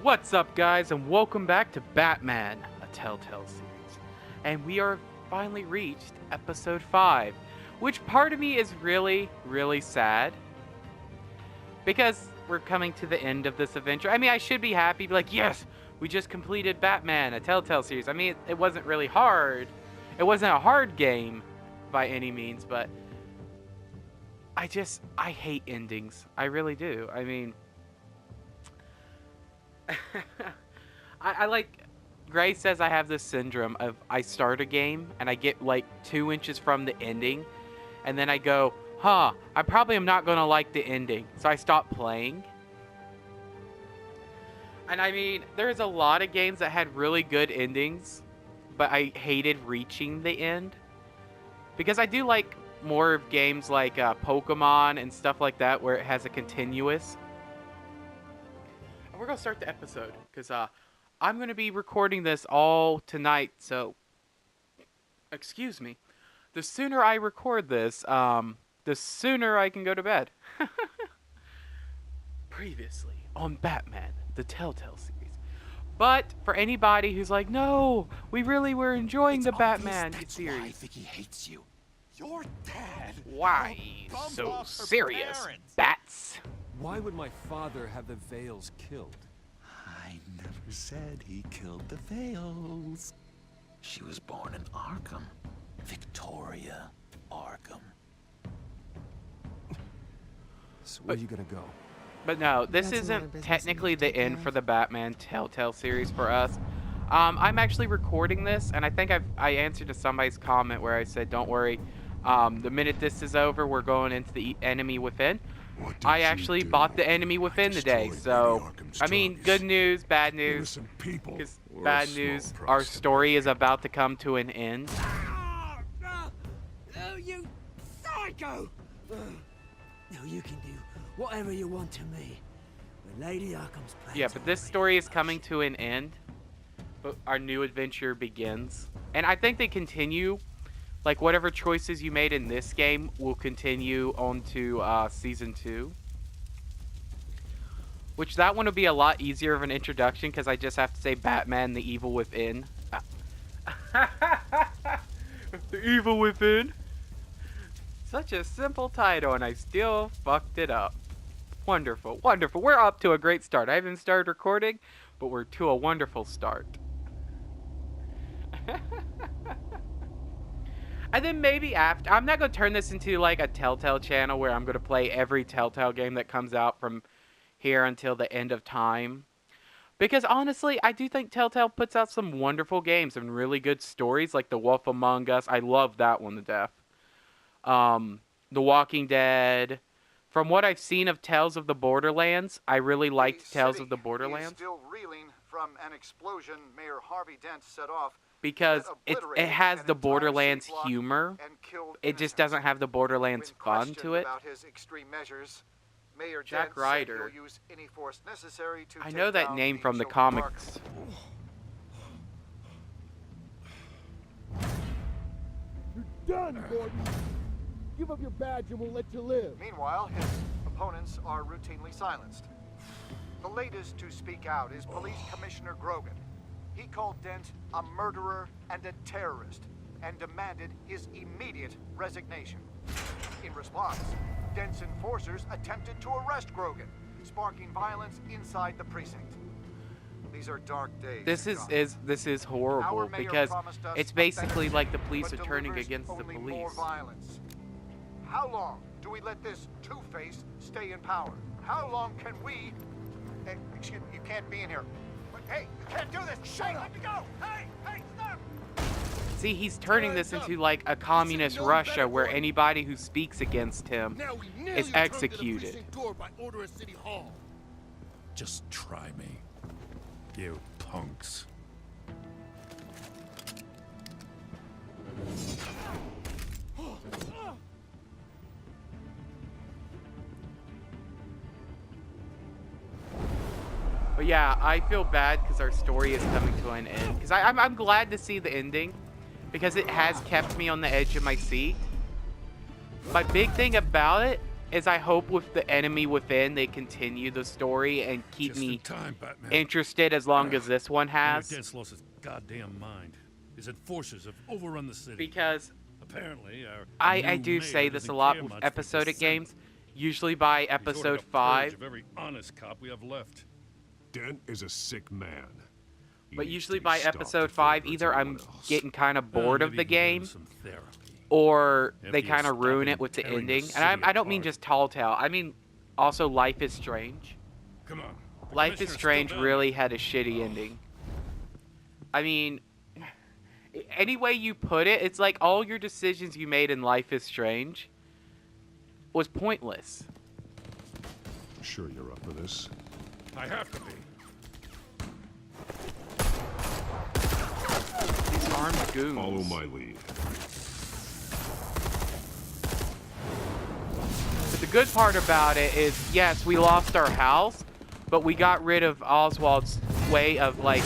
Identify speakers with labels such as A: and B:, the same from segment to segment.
A: What's up, guys, and welcome back to Batman, a Telltale series. And we are finally reached episode 5, which part of me is really, really sad. Because we're coming to the end of this adventure. I mean, I should be happy, like, yes, we just completed Batman, a Telltale series. I mean, it wasn't really hard. It wasn't a hard game by any means, but I hate endings. I really do. I mean, I like, Gray says I have this syndrome of I start a game and I get like 2 inches from the ending and then I go, I probably am not going to like the ending. So I stop playing. And I mean, there's a lot of games that had really good endings, but I hated reaching the end. Because I do like more of games like Pokemon and stuff like that where it has a continuous. And we're going to start the episode because I'm going to be recording this all tonight. So, excuse me. The sooner I record this, the sooner I can go to bed. Previously on Batman, the Telltale series. But for anybody who's like, no, we really were enjoying the Batman series.
B: I think he hates you. Your dad.
A: Why so serious, Bats?
C: Why would my father have the Vales killed?
B: I never said he killed the Vales. She was born in Arkham. Victoria Arkham.
C: So where are you gonna go?
A: But no, this isn't technically the end for the Batman Telltale series for us. I'm actually recording this, and I think I answered to somebody's comment where I said, don't worry, the minute this is over, we're going into the Enemy Within. I actually bought the Enemy Within today, so, I mean, good news, bad news, because bad news, our story is about to come to an end.
D: Oh, you psycho! No, you can do whatever you want to me. When Lady Arkham's plans
A: Yeah, but this story is coming to an end, but our new adventure begins. And I think they continue, like whatever choices you made in this game will continue on to Season 2. Which that one will be a lot easier of an introduction because I just have to say Batman, the Evil Within. The Evil Within. Such a simple title and I still fucked it up. Wonderful, wonderful. We're up to a great start. I haven't started recording, but we're to a wonderful start. And then maybe after, I'm not going to turn this into like a Telltale channel where I'm going to play every Telltale game that comes out from here until the end of time. Because honestly, I do think Telltale puts out some wonderful games and really good stories like The Wolf Among Us. I love that one to death. The Walking Dead. From what I've seen of Tales of the Borderlands, I really liked Tales of the Borderlands.
E: Still reeling from an explosion Mayor Harvey Dent set off
A: because it has the Borderlands humor. It just doesn't have the Borderlands fun to it.
E: About his extreme measures, Mayor
A: Jack
E: Dent
A: Ryder.
E: said he'll use any force necessary to
A: I
E: take
A: know that
E: down
A: name from the
E: children's
A: comics.
F: You're done, Gordon. Give up your badge and we'll let you live.
E: Meanwhile, his opponents are routinely silenced. The latest to speak out is Police Commissioner Grogan. He called Dent a murderer and a terrorist and demanded his immediate resignation. In response, Dent's enforcers attempted to arrest Grogan, sparking violence inside the precinct. These are dark days.
A: This is horrible because it's basically like the police are turning against the
E: More
A: police.
E: violence. How long do we let this Two-Face stay in power? How long can we... Hey, excuse me, you can't be in here. But, hey, you can't do this! Shut up! Let me go! Hey, stop!
A: See, he's turning this into like a communist Russia where anybody who speaks against him is executed.
F: By order of City Hall.
B: Just try me, you punks.
A: But yeah, I feel bad because our story is coming to an end. Because I'm glad to see the ending. Because it has kept me on the edge of my seat. My big thing about it is I hope with the enemy within they continue the story and keep
G: Just
A: me
G: in time, Batman.
A: interested as long as this one has.
G: Dent's lost his goddamn mind. His enforcers have overrun the city.
A: Because
G: apparently our
A: I
G: new
A: do say
G: mayor
A: this a
G: doesn't
A: lot
G: care
A: with
G: much for
A: episodic
G: dissent.
A: games. Usually by
G: He's ordered
A: episode
G: a purge
A: 5,
G: of every honest cop we have left.
C: Dent is a sick man. He
A: but
C: needs
A: usually
C: to be
A: by
C: stopped
A: episode
C: before he
A: 5,
C: hurts
A: either I'm
C: anyone else.
A: getting kind of bored of
G: Maybe
A: the
G: he can give
A: game,
G: him some therapy.
A: or they
G: After
A: kind of ruin
G: stopping
A: it with the
G: tearing the
A: ending.
G: city
A: And I don't mean
G: apart.
A: just Telltale. I mean also Life is Strange.
G: Come on. The
A: Life is
G: commissioner's
A: Strange
G: still down
A: really had a shitty ending. I mean, any way you put it, it's like all your decisions you made in Life is Strange was pointless.
C: Sure you're up for this?
G: there. I have to be.
A: These armed goons.
C: Follow my lead.
A: But the good part about it is, yes, we lost our house, but we got rid of Oswald's way of, like,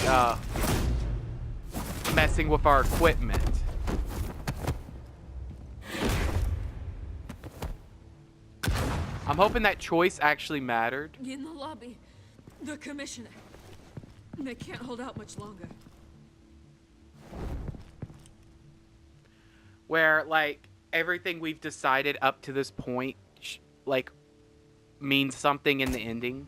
A: messing with our equipment. I'm hoping that choice actually mattered.
H: In the lobby, the commissioner. They can't hold out much longer.
A: Where, like, everything we've decided up to this point, like, means something in the ending.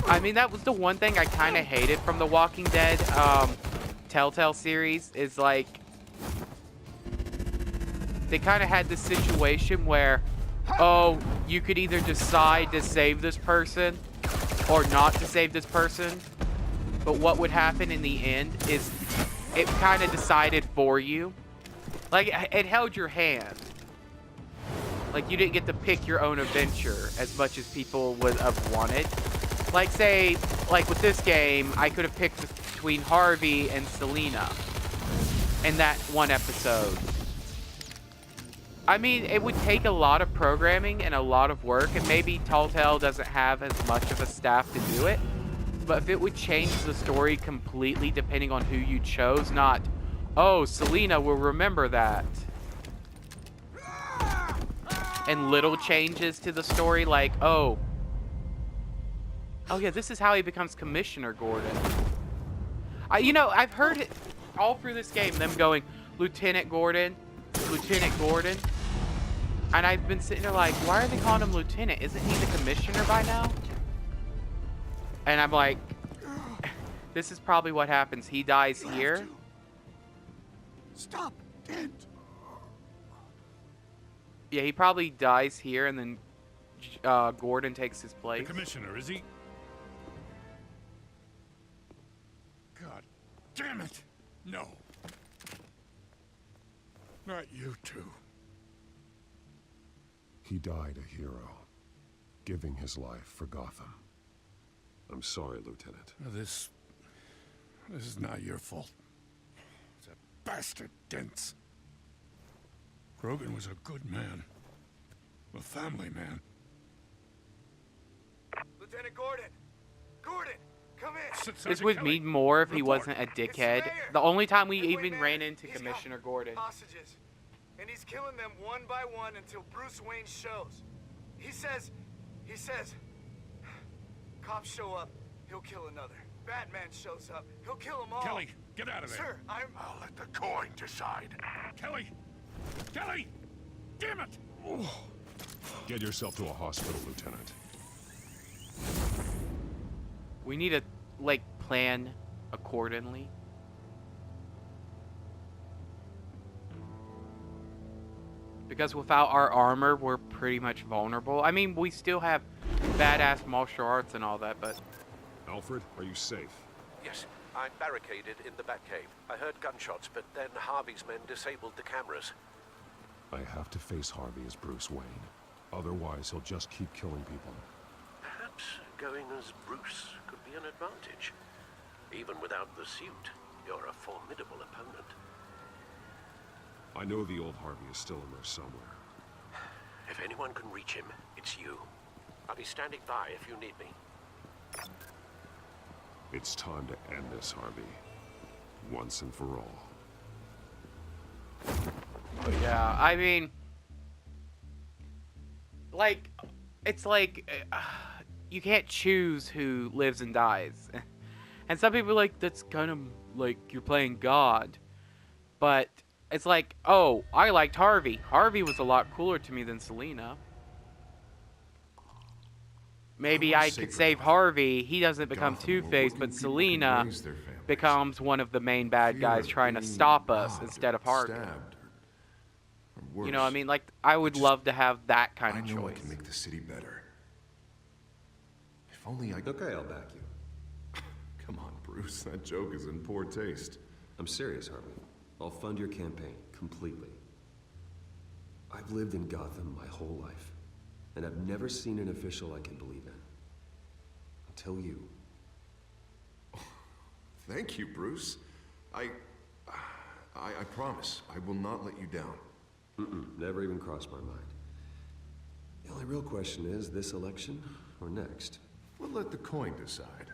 A: I mean, that was the one thing I kind of hated from the Walking Dead Telltale series, is, like, they kind of had this situation where, oh, you could either decide to save this person or not to save this person, but what would happen in the end is it kind of decided for you. Like, it held your hand. Like, you didn't get to pick your own adventure as much as people would have wanted. Like, say, like with this game, I could have picked between Harvey and Selena in that one episode. I mean, it would take a lot of programming and a lot of work, and maybe Telltale doesn't have as much of a staff to do it. But if it would change the story completely depending on who you chose, not, oh, Selena will remember that. And little changes to the story, like, oh yeah, this is how he becomes Commissioner Gordon. You know, I've heard it all through this game, them going, Lieutenant Gordon, Lieutenant Gordon. And I've been sitting there like, why are they calling him Lieutenant? Isn't he the Commissioner by now? And I'm like, this is probably what happens. He dies here.
F: Stop, Dent.
A: Yeah, he probably dies here, and then Gordon takes his
G: The
A: place.
G: commissioner, is he? God damn it! No. Not you two.
C: He died a hero, giving his life for Gotham. I'm sorry, Lieutenant.
G: This is not your fault. It's a bastard Dent's. Grogan was a good man. A family man.
E: Lieutenant Gordon! Gordon! Come in!
A: This would mean more if he
G: Report.
A: wasn't a
E: It's the
A: dickhead.
E: mayor.
A: The only time we
E: Midway
A: even
E: Man,
A: ran into
E: he's got
A: Commissioner Gordon.
E: Hostages. And he's killing them one by one until Bruce Wayne shows. He says, cops show up, he'll kill another. Batman shows up, he'll kill them all.
G: Kelly, get out of there.
E: Sir, I'm...
G: I'll let the coin decide. Kelly! Kelly! Damn it!
C: Get yourself to a hospital, Lieutenant.
A: We need to, like, plan accordingly. Because without our armor, we're pretty much vulnerable. I mean, we still have badass martial arts and all that, but...
C: Alfred, are you safe?
I: Yes, I'm barricaded in the Batcave. I heard gunshots, but then Harvey's men disabled the cameras.
C: I have to face Harvey as Bruce Wayne. Otherwise, he'll just keep killing people.
I: Perhaps going as Bruce could be an advantage. Even without the suit, you're a formidable opponent.
C: I know the old Harvey is still in there somewhere.
I: If anyone can reach him, it's you. I'll be standing by if you need me.
C: It's time to end this, Harvey. Once and for all.
A: Yeah, I mean... like, it's like, you can't choose who lives and dies. And some people are like, that's kind of like you're playing God. But it's like, oh, I liked Harvey. Harvey was a lot cooler to me than Selena. Maybe I could save Harvey. He doesn't become Two-Face, but Selena becomes one of the main bad guys trying to stop us instead of Harvey. You know, I mean, like, I would love to have that kind of choice.
C: I know I can make the city better. If only I...
J: Okay, I'll back you.
C: Come on, Bruce. That joke is in poor taste.
J: I'm serious, Harvey. I'll fund your campaign, completely. I've lived in Gotham my whole life, and I've never seen an official I can believe in. Until you.
C: Thank you, Bruce. I promise, I will not let you down.
J: Never even crossed my mind. The only real question is, this election or next?
C: We'll let the coin decide.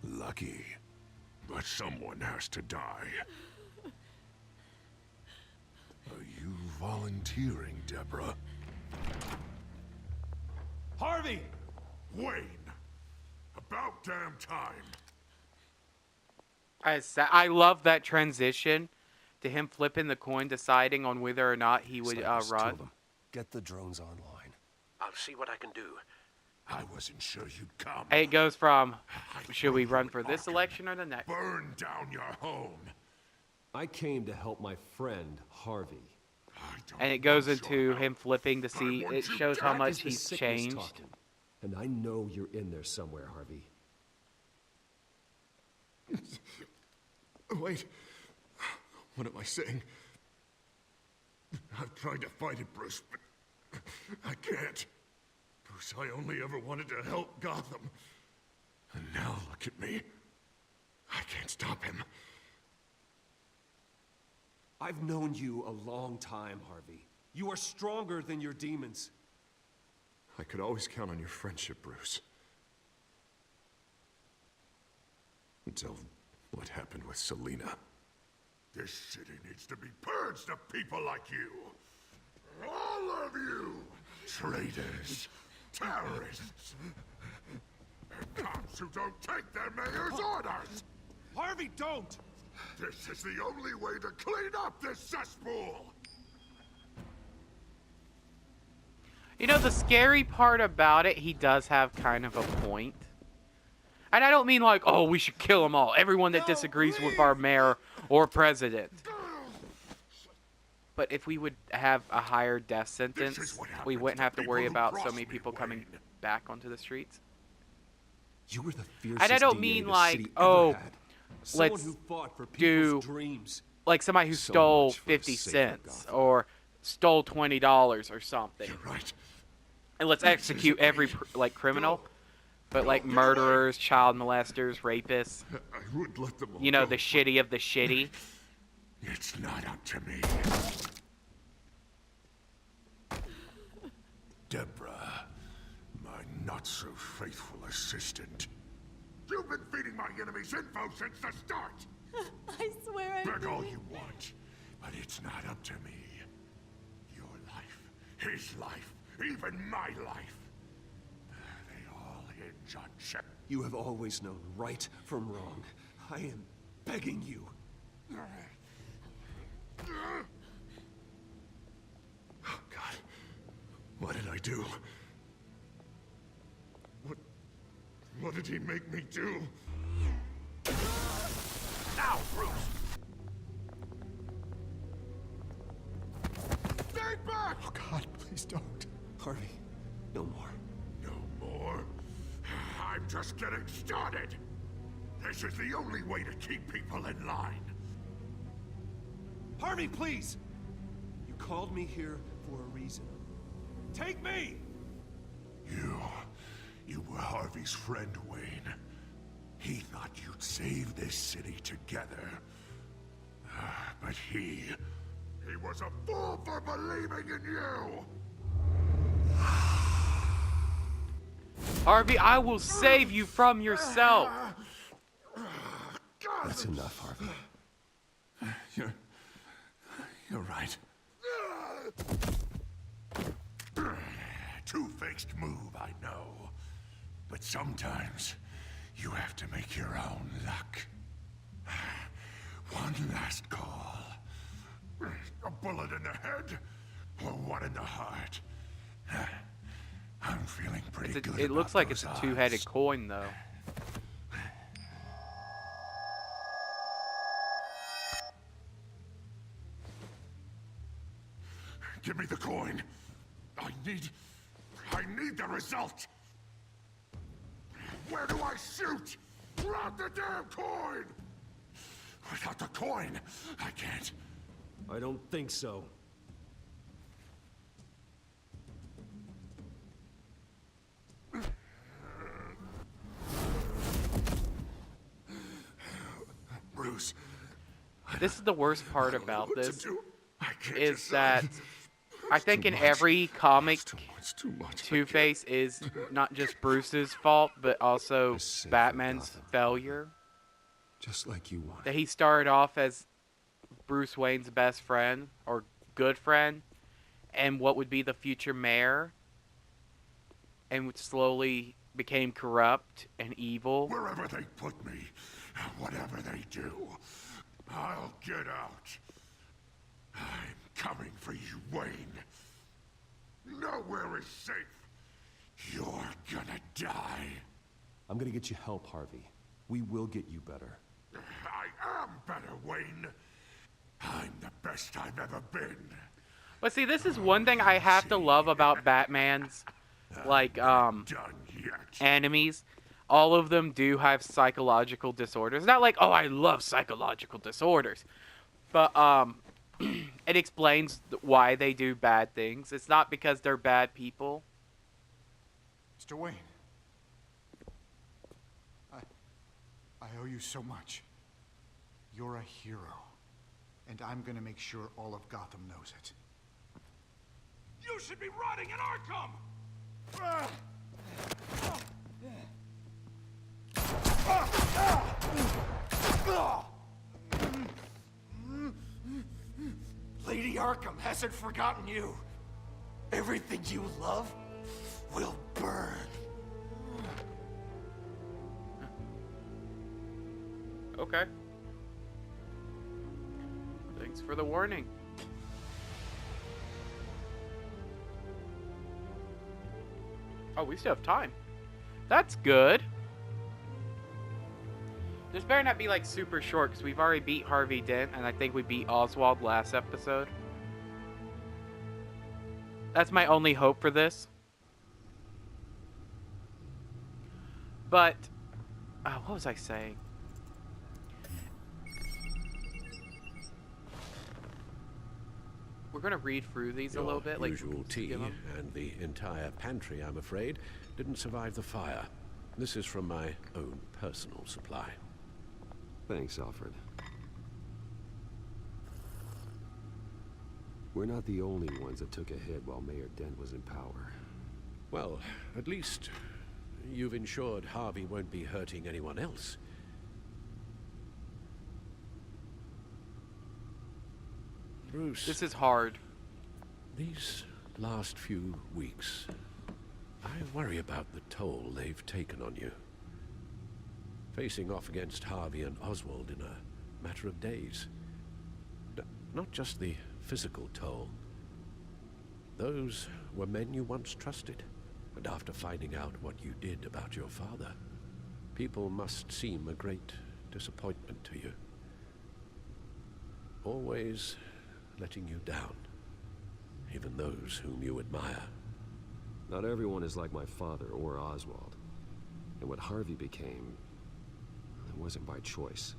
G: Lucky. But someone has to die. Are you volunteering, Deborah?
F: Harvey!
G: Wayne! About damn time.
A: I love that transition to him flipping the coin, deciding on whether or not he would run.
J: Get the drones online.
I: I'll see what I can do.
G: I wasn't sure you'd come.
A: It goes from, should we run for this election or the next?
G: Burn down your home.
J: I came to help my friend, Harvey.
A: And it goes into him flipping to see, it shows how much he's changed.
J: Talking. And I know you're in there somewhere, Harvey.
C: Wait. What am I saying? I've tried to fight it, Bruce, but I can't. Bruce, I only ever wanted to help Gotham. And now look at me. I can't stop him.
J: I've known you a long time, Harvey. You are stronger than your demons.
C: I could always count on your friendship, Bruce. Until what happened with Selena.
G: This city needs to be purged of people like you. All of you! Traitors, terrorists, and cops who don't take their mayor's orders!
F: Harvey, don't!
G: This is the only way to clean up this cesspool!
A: You know, the scary part about it, he does have kind of a point. And I don't mean like, oh, we should kill them all. Everyone that disagrees with our mayor or president. But if we would have a higher death sentence, we wouldn't have to worry about so many people coming back onto the streets.
J: You were the fiercest
A: and I don't
J: DA
A: mean
J: the
A: like,
J: city
A: oh,
J: ever had.
A: let's
J: who fought for
A: do
J: people's dreams.
A: like somebody who
J: So
A: stole
J: much for a
A: 50
J: safer
A: cents
J: Gotham.
A: or stole $20 or something.
C: You're right.
A: And let's execute every like criminal. But like murderers, child molesters, rapists.
C: I would let them all
A: You know,
C: go.
A: the shitty of the shitty.
G: It's not up to me. Deborah, my not-so-faithful assistant. You've been feeding my enemies info since the start!
H: I swear I
G: Beg all
H: didn't.
G: you want, but it's not up to me. Your life, his life, even my life. They all hinge on Shep.
J: You have always known right from wrong. I am begging you.
C: Oh, God. What did I do? What did he make me do?
G: Now, Bruce! Stay back!
C: Oh, God, please don't.
J: Harvey, no more.
G: No more? I'm just getting started. This is the only way to keep people in line.
J: Harvey, please! You called me here for a reason. Take me!
G: You were Harvey's friend, Wayne. He thought you'd save this city together. But he was a fool for believing in you!
A: Harvey, I will save you from yourself.
J: That's enough, Harvey.
G: You're right. Two-faced move, I know. But sometimes you have to make your own luck. One last call. A bullet in the head or one in the heart. I'm feeling pretty good.
A: It looks like it's a two-headed coin, though.
G: Give me the coin. I need the result. Where do I shoot? Grab the damn coin! Without the coin, I can't.
J: I don't think so.
G: Bruce.
A: This is the worst part about
G: what to
A: this,
G: do. I can't
A: is
G: decide.
A: that I think in every comic,
G: It's too much.
A: Two-Face is not just Bruce's fault, but also
J: Just save
A: Batman's
J: Gotham.
A: failure.
J: Just like you wanted.
A: That he started off as Bruce Wayne's best friend, or good friend, and what would be the future mayor, and slowly became corrupt and evil.
G: Wherever they put me, whatever they do, I'll get out. I'm coming for you, Wayne. Nowhere is safe. You're gonna die.
J: I'm gonna get you help, Harvey. We will get you better.
G: I am better, Wayne. I'm the best I've ever been.
A: But see, this is one thing I have to love about Batman's, like,
G: Done yet.
A: enemies. All of them do have psychological disorders. Not like, oh, I love psychological disorders. But, it explains why they do bad things. It's not because they're bad people.
E: Mr. Wayne. I owe you so much. You're a hero. And I'm gonna make sure all of Gotham knows it.
G: You should be rotting in Arkham!
D: Lady Arkham hasn't forgotten you. Everything you love will burn.
A: Okay. Thanks for the warning. Oh, we still have time. That's good. This better not be like super short, because we've already beat Harvey Dent, and I think we beat Oswald last episode. That's my only hope for this. But, what was I saying? We're gonna read through these a little bit, like
I: Usual tea
A: skim 'em.
I: and the entire pantry, I'm afraid, didn't survive the fire. This is from my own personal supply.
J: Thanks, Alfred. We're not the only ones that took a hit while Mayor Dent was in power.
I: Well, at least you've ensured Harvey won't be hurting anyone else. Bruce,
A: This is hard.
I: these last few weeks, I worry about the toll they've taken on you. Facing off against Harvey and Oswald in a matter of days. Not just the physical toll. Those were men you once trusted, and after finding out what you did about your father, people must seem a great disappointment to you. Always letting you down, even those whom you admire.
J: Not everyone is like my father or Oswald. And what Harvey became, it wasn't by choice.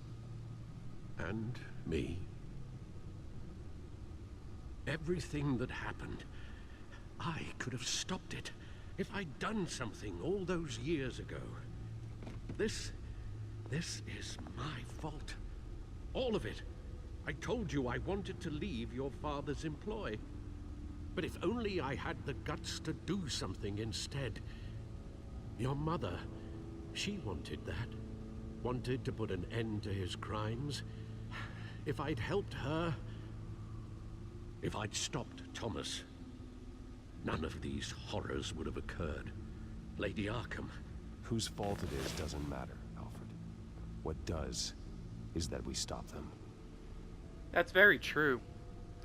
I: And me. Everything that happened, I could have stopped it if I'd done something all those years ago. This is my fault. All of it. I told you I wanted to leave your father's employ. But if only I had the guts to do something instead. Your mother, she wanted that. wanted to put an end to his crimes, if I'd helped her, if I'd stopped Thomas, none of these horrors would have occurred. Lady Arkham.
K: Whose fault it is doesn't matter, Alfred. What does is that we stop them.
A: That's very true.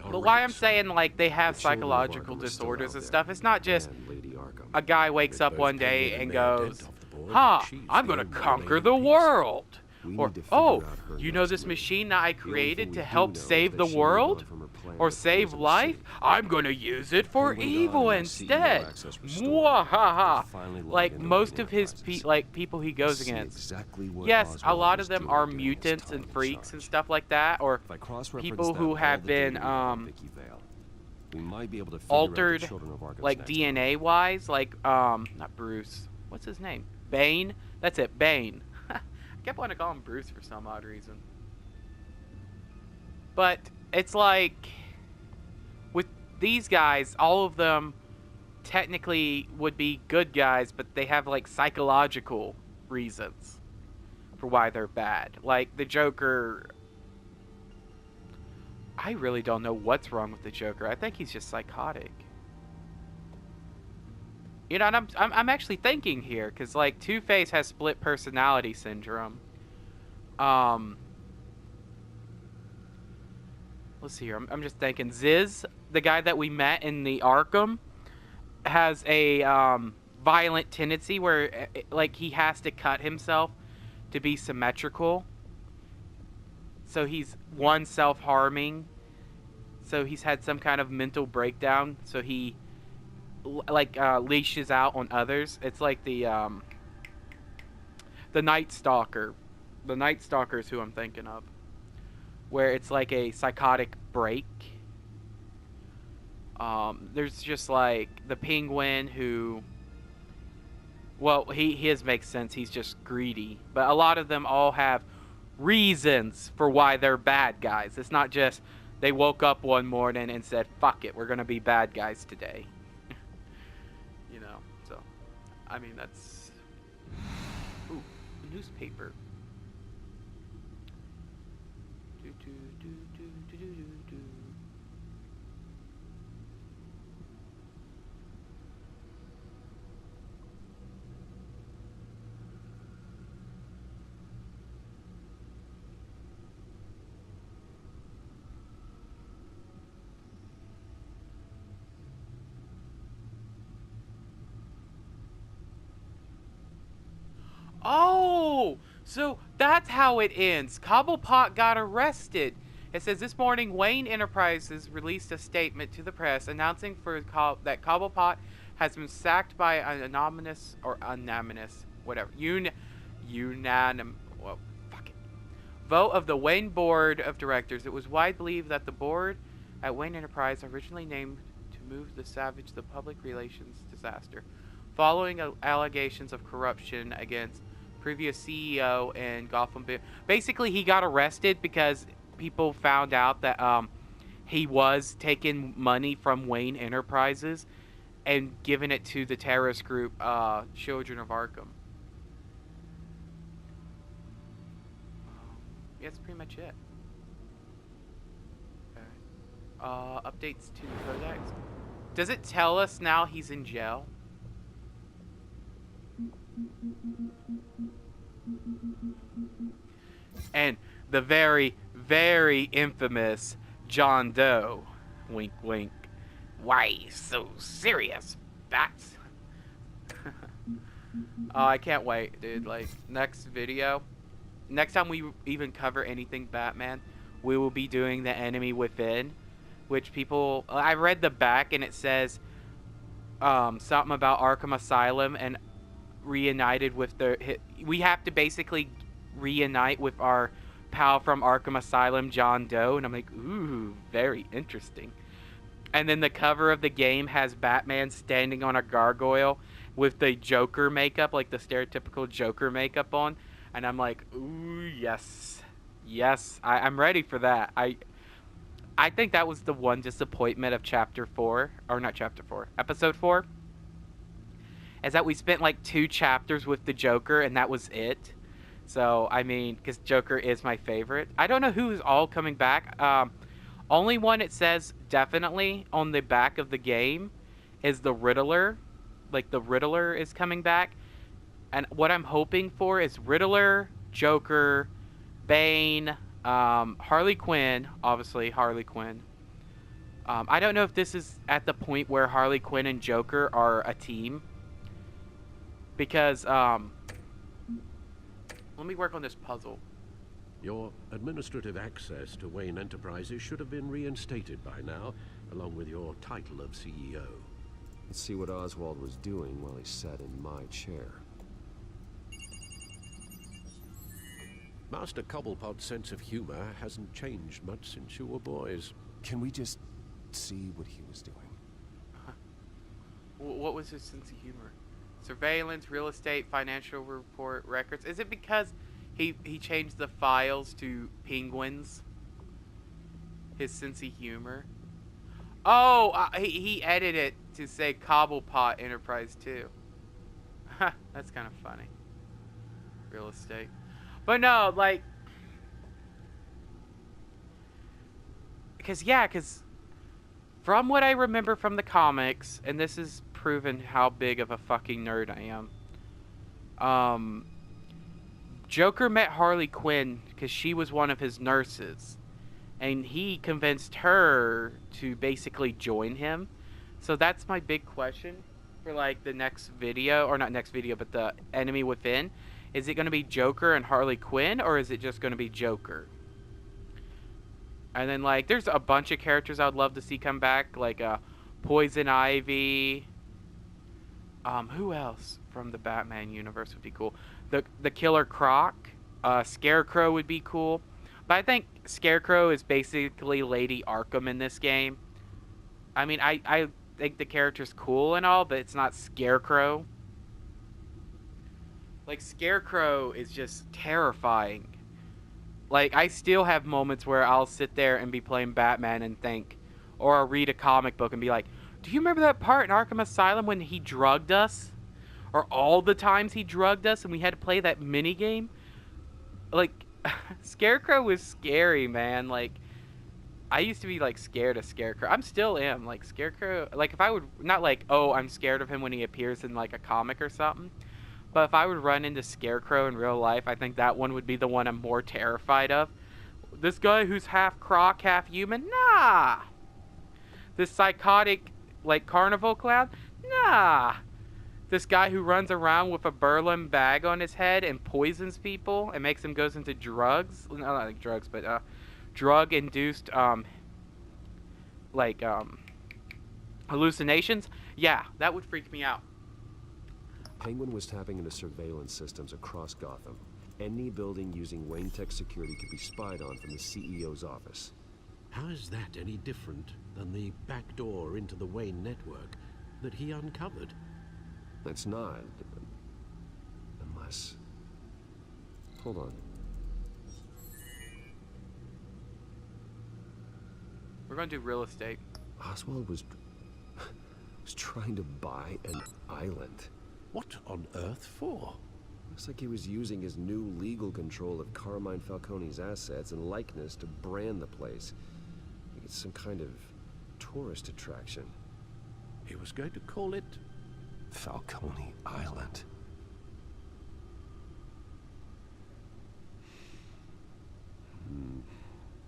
I: All
A: But
I: right,
A: why I'm
I: sir.
A: saying like they have
I: The children of
A: psychological
I: Arkham are still
A: disorders
I: out
A: and
I: there.
A: stuff, it's not just
J: And Lady Arkham.
A: a guy wakes
I: They
A: up
I: both
A: one
I: came
A: day
I: in
A: and
I: made a
A: goes,
I: dent off the board,
A: "Huh,
I: but she's
A: I'm
I: the
A: gonna
I: only
A: conquer
I: remaining
A: the
I: piece.
A: world."
J: We
A: Or,
J: need to figure
A: "Oh,
J: out her
A: you know
J: next
A: this
J: move.
A: machine that I
J: The only thing
A: created
J: we
A: to
J: do
A: help
J: know is
A: save
J: that
A: the
J: she moved
A: world
J: on from her plan
A: or
J: to
A: save
J: poison
A: life?
J: City.
A: I'm gonna use it for
J: Penguin
A: evil
J: God and our
A: instead."
J: CEO access restored.
A: Mwahaha.
J: Finally logged
A: Like
J: into
A: most
J: Wayne
A: of his
J: Enterprises.
A: people he goes
J: See
A: against.
J: exactly what
A: Yes, a
J: Oswald
A: lot
J: was
A: of them
J: doing
A: are
J: during his
A: mutants
J: time
A: and
J: in
A: freaks and
J: charge.
A: stuff like that, or
J: If I cross-reference
A: people
J: that
A: who
J: with
A: have
J: all the
A: been
J: data we have on Vicky Vale, we might be able to figure out
A: altered,
J: the children of Arkham's
A: like
J: next
A: DNA wise, like not Bruce. What's his name? Bane. That's it, Bane. I kept wanting to call him Bruce for some odd reason. But it's like with these guys, all of them technically would be good guys, but they have like psychological reasons for why they're bad. Like the Joker, I really don't know what's wrong with the Joker. I think he's just psychotic. You know, and I'm actually thinking here, because like Two-Face has split personality syndrome. Let's see here. I'm just thinking. Ziz, the guy that we met in the Arkham, has a violent tendency where like he has to cut himself to be symmetrical. So he's one self-harming. So he's had some kind of mental breakdown. So he like leashes out on others. It's like the Night Stalker. The Night Stalker is who I'm thinking of, where it's like a psychotic break. There's just like the Penguin who, well, his makes sense. He's just greedy, but a lot of them all have reasons for why they're bad guys. It's not just they woke up one morning and said, "Fuck it, we're gonna be bad guys today." You know, so I mean that's newspaper. Oh, so that's how it ends. Cobblepot got arrested. It says this morning Wayne Enterprises released a statement to the press announcing that Cobblepot has been sacked by an anonymous vote of the Wayne Board of Directors. It was widely believed that the board at Wayne Enterprise originally named to move the Savage the public relations disaster, following allegations of corruption against previous CEO and Gotham. Basically, he got arrested because people found out that he was taking money from Wayne Enterprises and giving it to the terrorist group Children of Arkham. Yeah, that's pretty much it. Okay. Updates to the Codex. Does it tell us now he's in jail? And the very, very infamous John Doe. Wink, wink. Why so serious, Bats? Oh, I can't wait, dude. Like, next video. Next time we even cover anything Batman, we will be doing The Enemy Within. Which people... I read the back and it says something about Arkham Asylum and reunited with the... We have to basically reunite with our pal from Arkham Asylum, John Doe. And I'm like, ooh, very interesting. And then the cover of the game has Batman standing on a gargoyle with the Joker makeup, like the stereotypical Joker makeup on. And I'm like, ooh, yes. Yes, I'm ready for that. I think that was the one disappointment of Chapter 4. Or not Chapter 4. Episode 4. Is that we spent like 2 chapters with the Joker and that was it. So, I mean, because Joker is my favorite. I don't know who's all coming back. Only one it says definitely on the back of the game is the Riddler. Like, the Riddler is coming back. And what I'm hoping for is Riddler, Joker, Bane, Harley Quinn. Obviously, Harley Quinn. I don't know if this is at the point where Harley Quinn and Joker are a team. Because, let me work on this puzzle.
I: Your administrative access to Wayne Enterprises should have been reinstated by now, along with your title of CEO.
J: Let's see what Oswald was doing while he sat in my chair.
I: Master Cobblepot's sense of humor hasn't changed much since you were boys.
K: Can we just see what he was doing?
A: What was his sense of humor? Surveillance, real estate, financial report, records. Is it because he changed the files to penguins? His sense of humor? Oh, he edited it to say Cobblepot Enterprise too. That's kind of funny. Real estate. But no, like... Because from what I remember from the comics, and this is proven how big of a fucking nerd I am, Joker met Harley Quinn because she was one of his nurses. And he convinced her to basically join him. So that's my big question for, like, the next video. Or not next video, but the Enemy Within. Is it going to be Joker and Harley Quinn, or is it just going to be Joker? And then, like, there's a bunch of characters I would love to see come back, like Poison Ivy. Who else from the Batman universe would be cool? The Killer Croc. Scarecrow would be cool. But I think Scarecrow is basically Lady Arkham in this game. I mean, I think the character's cool and all, but it's not Scarecrow. Like, Scarecrow is just terrifying. Like, I still have moments where I'll sit there and be playing Batman and think, or I'll read a comic book and be like, do you remember that part in Arkham Asylum when he drugged us? Or all the times he drugged us and we had to play that minigame? Like, Scarecrow was scary, man. Like, I used to be, like, scared of Scarecrow. I'm still am. Like, Scarecrow, like, if I would, not like, oh, I'm scared of him when he appears in, like, a comic or something. But if I would run into Scarecrow in real life, I think that one would be the one I'm more terrified of. This guy who's half croc, half human? Nah. This psychotic, like, carnival clown? Nah. This guy who runs around with a Berlin bag on his head and poisons people and makes them goes into drugs? No, not like drugs, but drug-induced, hallucinations? Yeah, that would freak me out.
J: Penguin was tapping into surveillance systems across Gotham. Any building using Wayne Tech security could be spied on from the CEO's office.
I: How is that any different than the back door into the Wayne network that he uncovered?
J: It's not. Unless... Hold on.
A: We're going to do real estate.
J: Oswald was trying to buy an island.
I: What on earth for?
J: Looks like he was using his new legal control of Carmine Falcone's assets and likeness to brand the place. Like it's some kind of tourist attraction.
I: He was going to call it
K: Falcone Island.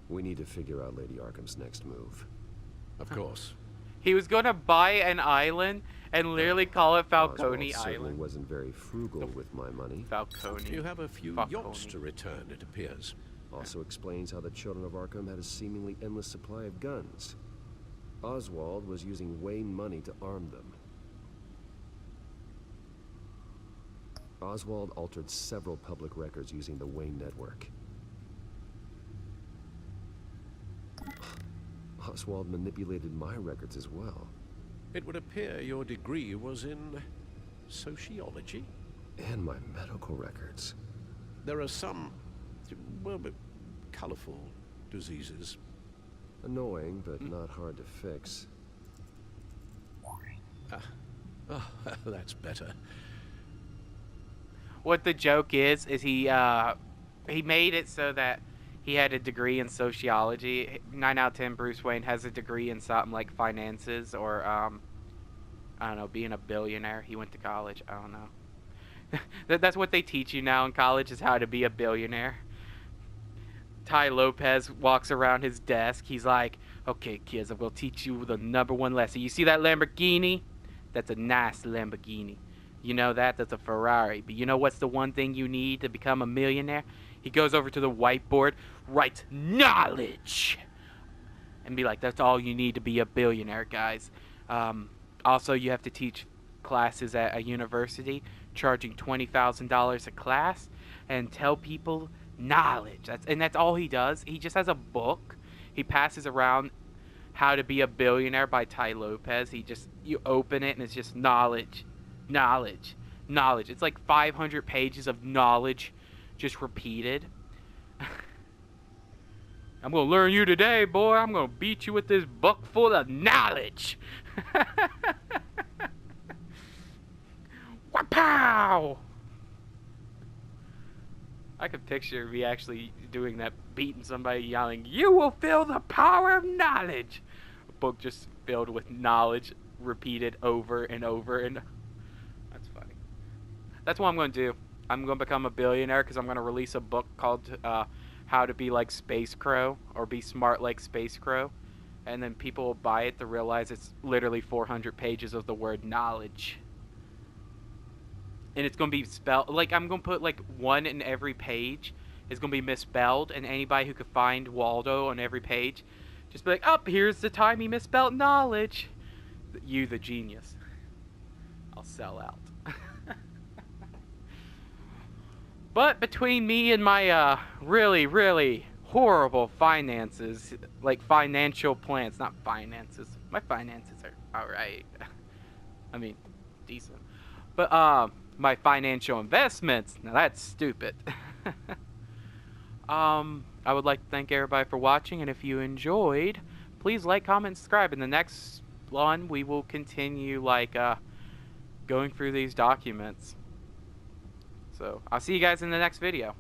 J: We need to figure out Lady Arkham's next move.
I: Of course.
A: He was going to buy an island and literally call it Falcone
J: Oswald certainly
A: Island.
J: wasn't very frugal with my money.
A: Falcone.
I: You have a few
A: Falcone.
I: yachts to return, it appears.
J: Also explains how the children of Arkham had a seemingly endless supply of guns. Oswald was using Wayne money to arm them. Oswald altered several public records using the Wayne network. Oswald manipulated my records as well.
I: It would appear your degree was in sociology.
J: And my medical records.
I: There are some, well, colorful diseases.
J: Annoying, but not hard to fix.
I: Oh, that's better.
A: what the joke is he made it so that he had a degree in sociology. 9 out of 10 Bruce Wayne has a degree in something like finances or I don't know, being a billionaire. He went to college. I don't know. That's what they teach you now in college, is how to be a billionaire. Ty Lopez walks around his desk. He's like, okay, kids, I will teach you the #1 lesson. You see that Lamborghini? That's a nice Lamborghini. You know that? That's a Ferrari. But you know what's the one thing you need to become a millionaire? He goes over to the whiteboard, writes knowledge, and be like, that's all you need to be a billionaire, guys. Also, you have to teach classes at a university, charging $20,000 a class, and tell people knowledge. That's all he does. He just has a book. He passes around How to Be a Billionaire by Ty Lopez. You open it and it's just knowledge, knowledge, knowledge. It's like 500 pages of knowledge just repeated. I'm gonna learn you today, boy. I'm gonna beat you with this book full of knowledge. Wow! I could picture me actually doing that, beating somebody, yelling, "You will feel the power of knowledge!" A book just filled with knowledge, repeated over and over, and that's funny. That's what I'm going to do. I'm going to become a billionaire because I'm going to release a book called How to Be Like Space Crow, or Be Smart Like Space Crow, and then people will buy it to realize it's literally 400 pages of the word knowledge. And it's going to be spelled, like, I'm going to put, like, one in every page is going to be misspelled, and anybody who could find Waldo on every page, just be like, oh, here's the time he misspelled knowledge. You, the genius. I'll sell out. But between me and my, really, really horrible finances, like financial plans, not finances, my finances are alright. I mean, decent. But, my financial investments, now that's stupid. I would like to thank everybody for watching, and if you enjoyed, please like, comment, and subscribe. In the next one, we will continue, like, going through these documents. So, I'll see you guys in the next video.